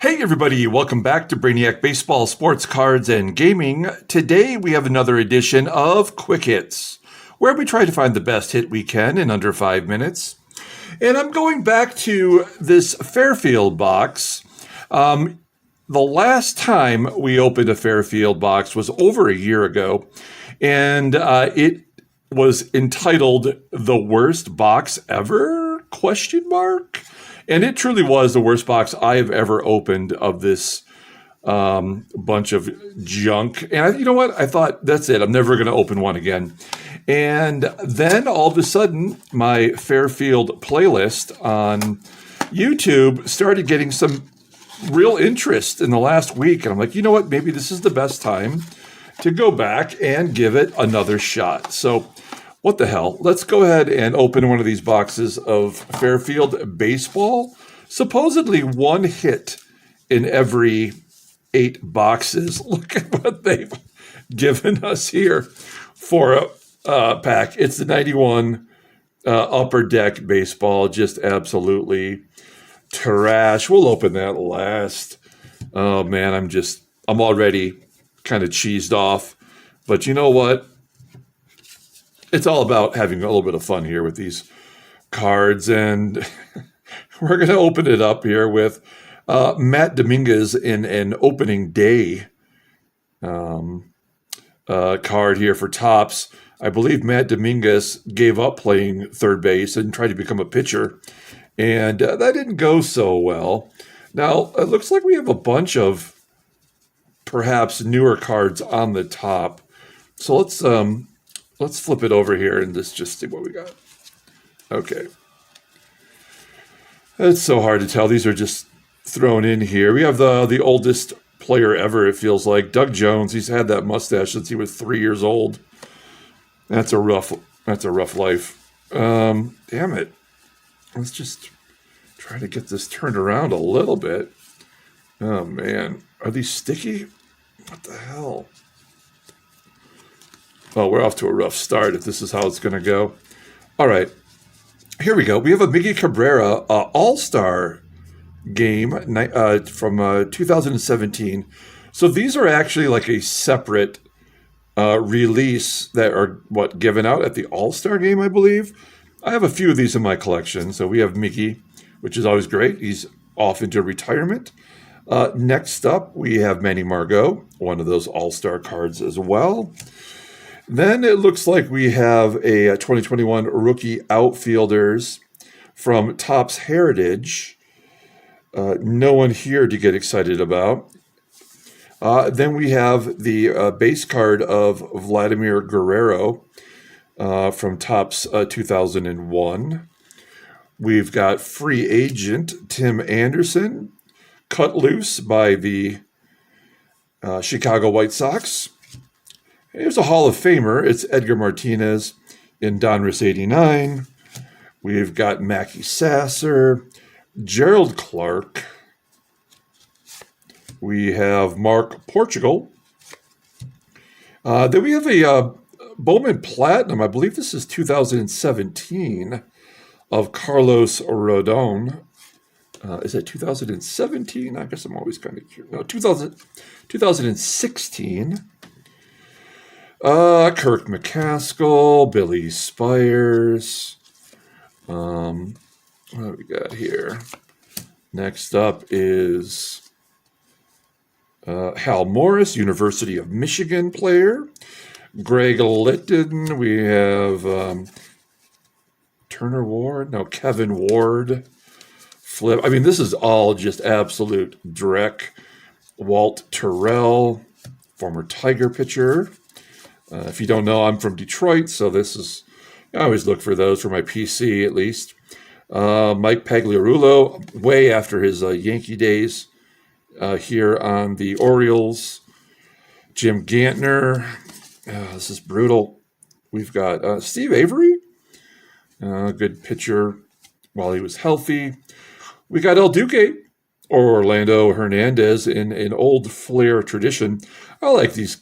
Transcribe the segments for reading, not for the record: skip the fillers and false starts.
Hey everybody, welcome back to Brainiac Baseball, Sports, Cards, and Gaming. Today we have another edition of Quick Hits, where we try to find the best hit we can in under 5 minutes. And I'm going back to this Fairfield box. The last time we opened a Fairfield box was over a year ago, and it was entitled "The Worst Box Ever?" question mark. And it truly was the worst box I have ever opened of this bunch of junk. And you know what? I thought, that's it. I'm never going to open one again. And then all of a sudden, my Fairfield playlist on YouTube started getting some real interest in the last week. And I'm like, you know what? Maybe this is the best time to go back and give it another shot. So what the hell? Let's go ahead and open one of these boxes of Fairfield baseball. Supposedly one hit in every 8 boxes. Look at what they've given us here for a pack. It's the 91 Upper Deck baseball. Just absolutely trash. We'll open that last. Oh man, I'm already kind of cheesed off. But you know what? It's all about having a little bit of fun here with these cards, and we're going to open it up here with Matt Dominguez in an opening day card here for Topps. I believe Matt Dominguez gave up playing third base and tried to become a pitcher, and that didn't go so well. Now, it looks like we have a bunch of perhaps newer cards on the top. So let's flip it over here and just see what we got. Okay. It's so hard to tell. These are just thrown in here. We have the oldest player ever, it feels like. Doug Jones. He's had that mustache since he was 3 years old. That's a rough life. Damn it. Let's just try to get this turned around a little bit. Oh, man. Are these sticky? What the hell? Oh, we're off to a rough start if this is how it's going to go. All right. Here we go. We have a Miggy Cabrera All-Star game from 2017. So these are actually like a separate release that are, given out at the All-Star game, I believe. I have a few of these in my collection. So we have Miggy, which is always great. He's off into retirement. Next up, we have Manny Margot, one of those All-Star cards as well. Then it looks like we have a 2021 rookie outfielders from Topps Heritage. No one here to get excited about. Then we have the base card of Vladimir Guerrero from Topps 2001. We've got free agent Tim Anderson, cut loose by the Chicago White Sox. Here's a Hall of Famer. It's Edgar Martinez in Donruss 89. We've got Mackie Sasser, Gerald Clark. We have Mark Portugal. Then we have a Bowman Platinum. I believe this is 2017 of Carlos Rodon. Is it 2017? I guess I'm always kind of curious. No, 2016. Kirk McCaskill, Billy Spires. What do we got here? Next up is Hal Morris, University of Michigan player. Greg Litton. We have Turner Ward. No, Kevin Ward. Flip. I mean, this is all just absolute dreck. Walt Terrell, former Tiger pitcher. If you don't know, I'm from Detroit, so I always look for those for my PC at least. Mike Pagliarulo, way after his Yankee days here on the Orioles. Jim Gantner. This is brutal. We've got Steve Avery, good pitcher while he was healthy. We got El Duque, or Orlando Hernandez in old Flair tradition. I like these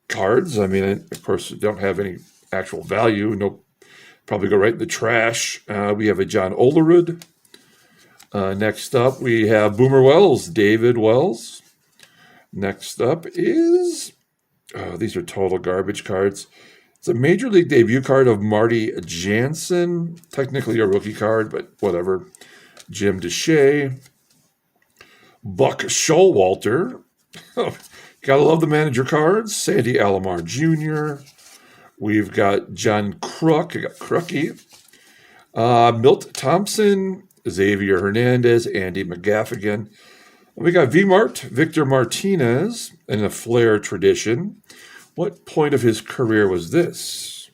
cards. I mean, of course, don't have any actual value. No, probably go right in the trash. We have a John Olerud. Next up, we have Boomer Wells, David Wells. Next up is, these are total garbage cards. It's a Major League debut card of Marty Jansen. Technically a rookie card, but whatever. Jim Deshay. Buck Showalter. Gotta love the manager cards. Sandy Alomar Jr. We've got John Crook. I got Crookie. Milt Thompson. Xavier Hernandez. Andy McGaffigan. We got V-Mart. Victor Martinez in a Flair tradition. What point of his career was this?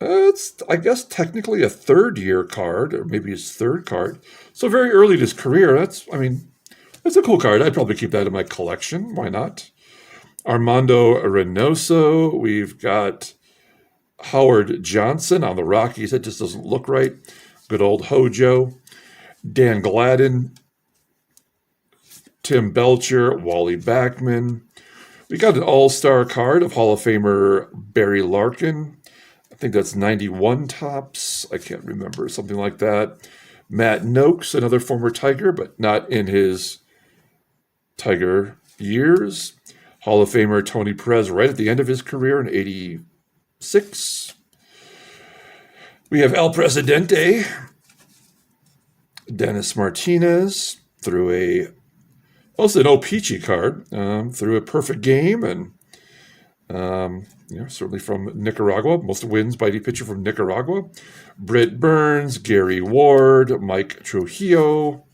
It's, I guess, technically a third-year card, or maybe his third card. So very early in his career. That's a cool card. I'd probably keep that in my collection. Why not? Armando Reynoso. We've got Howard Johnson on the Rockies. That just doesn't look right. Good old Hojo. Dan Gladden. Tim Belcher. Wally Backman. We got an all-star card of Hall of Famer Barry Larkin. I think that's 91 tops. I can't remember. Something like that. Matt Noakes, another former Tiger, but not in his Tiger years. Hall of Famer Tony Perez right at the end of his career in 86. We have El Presidente. Dennis Martinez through also an O-Peachy card, through a perfect game, and certainly from Nicaragua. Most wins by the pitcher from Nicaragua. Britt Burns, Gary Ward, Mike Trujillo,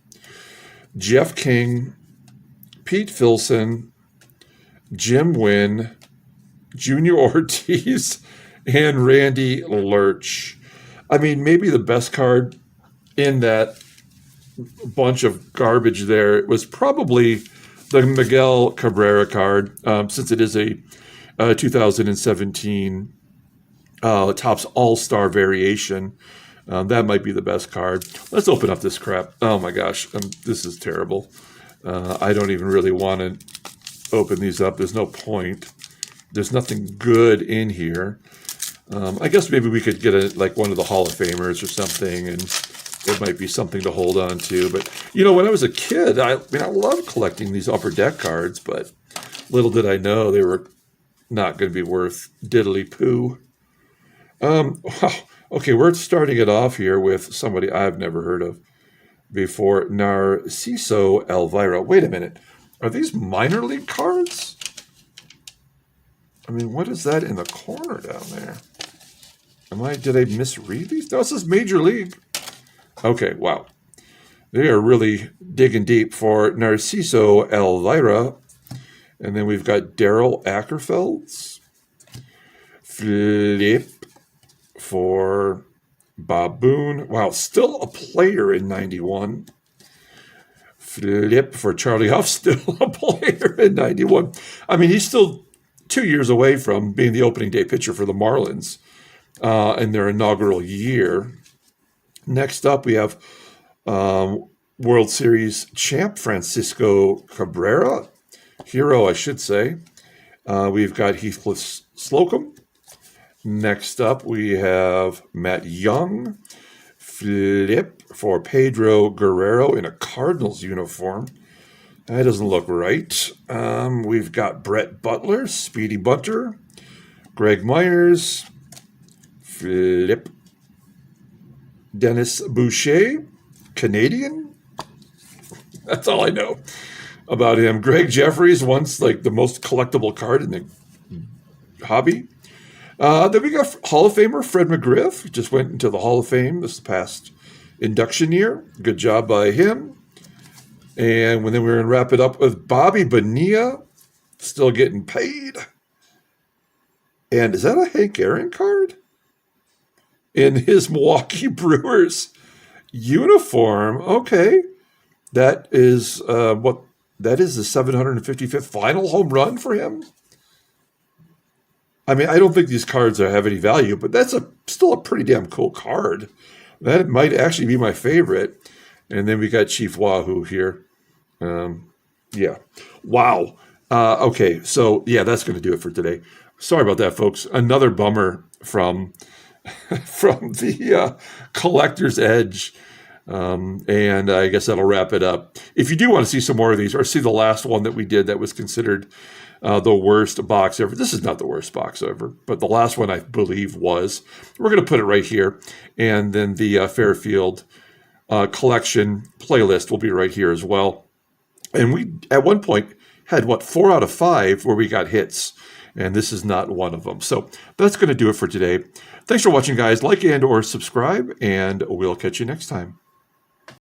Jeff King, Pete Filson, Jim Wynn, Junior Ortiz, and Randy Lurch. I mean, maybe the best card in that bunch of garbage there was probably the Miguel Cabrera card, since it is a 2017 Topps All-Star variation. That might be the best card. Let's open up this crap. Oh my gosh, this is terrible. I don't even really want to open these up. There's no point. There's nothing good in here. I guess maybe we could get one of the Hall of Famers or something, and it might be something to hold on to. But, when I was a kid, I loved collecting these Upper Deck cards, but little did I know they were not going to be worth diddly poo. Wow. Okay, we're starting it off here with somebody I've never heard of before, Narciso Elvira. Wait a minute. Are these minor league cards? I mean, what is that in the corner down there? Did I misread these? No, it says Major League. Okay, wow. They are really digging deep for Narciso Elvira. And then we've got Daryl Ackerfelds. Flip for Bob Boone. Wow, still a player in 91. Flip for Charlie Huff, still a player in 91. I mean, he's still 2 years away from being the opening day pitcher for the Marlins in their inaugural year. Next up, we have World Series champ Francisco Cabrera. Hero, I should say. We've got Heathcliff Slocum. Next up, we have Matt Young. Flip for Pedro Guerrero in a Cardinals uniform. That doesn't look right. We've got Brett Butler, Speedy Bunter. Greg Myers. Flip. Dennis Boucher, Canadian. That's all I know about him. Greg Jeffries, once the most collectible card in the hobby. Then we got Hall of Famer Fred McGriff, just went into the Hall of Fame this past induction year. Good job by him. And then we're going to wrap it up with Bobby Bonilla, still getting paid. And is that a Hank Aaron card? In his Milwaukee Brewers uniform. Okay. That is that is the 755th final home run for him. I mean, I don't think these cards have any value, but that's still a pretty damn cool card. That might actually be my favorite. And then we got Chief Wahoo here. Yeah. Wow. Okay. So yeah, that's going to do it for today. Sorry about that, folks. Another bummer from the Collector's Edge. And I guess that'll wrap it up. If you do want to see some more of these, or see the last one that we did that was considered the worst box ever. This is not the worst box ever, but the last one I believe was. We're going to put it right here. And then the Fairfield collection playlist will be right here as well. And we, at one point, had, 4 out of 5 where we got hits. And this is not one of them. So that's going to do it for today. Thanks for watching, guys. Like and or subscribe, and we'll catch you next time.